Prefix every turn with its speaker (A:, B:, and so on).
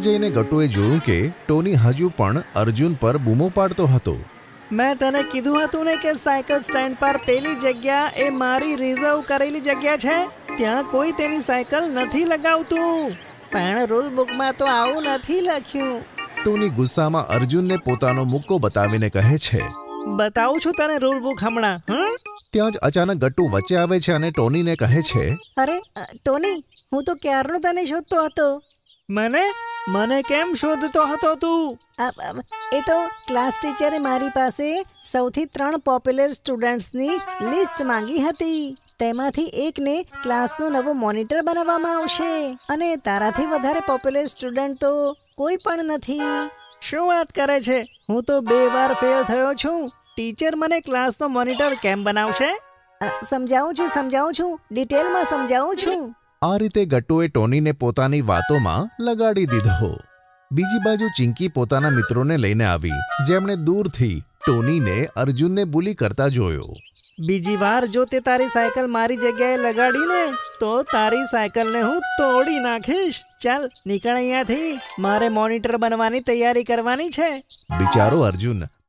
A: જઈને ગટુએ જોયું કે ટોની હજુ પણ અર્જુન પર બૂમો પાડતો હતો.
B: મેં તને કીધું હતું ને કે સાયકલ સ્ટેન્ડ પર પેલી જગ્યા એ મારી રિઝર્વ કરેલી જગ્યા છે. ત્યાં કોઈ તેની સાયકલ નથી લગાવતું. પણ રૂલ બુકમાં તો આવું નથી લખ્યું.
A: ટોની ગુસ્સામાં અર્જુનને પોતાનો મુક્કો બતાવીને કહે છે.
B: બતાવું છું તને રૂલ બુક હમણાં.
A: ત્યાં જ અચાનક ગટ્ટુ વચ્ચે આવે છે અને ટોનીને કહે છે.
C: અરે ટોની, હું તો ક્યારનો તને શોધતો હતો.
B: મને કેમ શોધતો હતો તું?
C: એ તો ક્લાસ ટીચરે મારી પાસે સૌથી 3 પોપ્યુલર સ્ટુડન્ટ્સની લિસ્ટ માંગી હતી. તેમાંથી એકને ક્લાસનો નવો મોનિટર બનાવવામાં આવશે અને તારાથી વધારે પોપ્યુલર સ્ટુડન્ટ તો કોઈ પણ નથી.
B: શું વાત કરે છે? હું તો 2 વાર ફેલ થયો છું. ટીચર મને ક્લાસનો મોનિટર કેમ બનાવશે?
C: સમજાવું છું, ડિટેલમાં સમજાવું છું.
A: આ રીતે ગટ્ટુએ ટોનીને પોતાની વાતોમાં લગાડી દીધો. બીજી બાજુ ચિંકી પોતાના મિત્રોને લઈને આવી, જેમણે દૂરથી ટોનીને અર્જુનને બુલી કરતા જોયો.
B: બીજી વાર જો તે તારી સાયકલ મારી જગ્યાએ લગાડીને તો તારી સાયકલને હું તોડી નાખીશ. ચાલ નીકળ અહીંયાથી. મારે મોનિટર બનવાની તૈયારી કરવાની છે.
A: બિચારો અર્જુન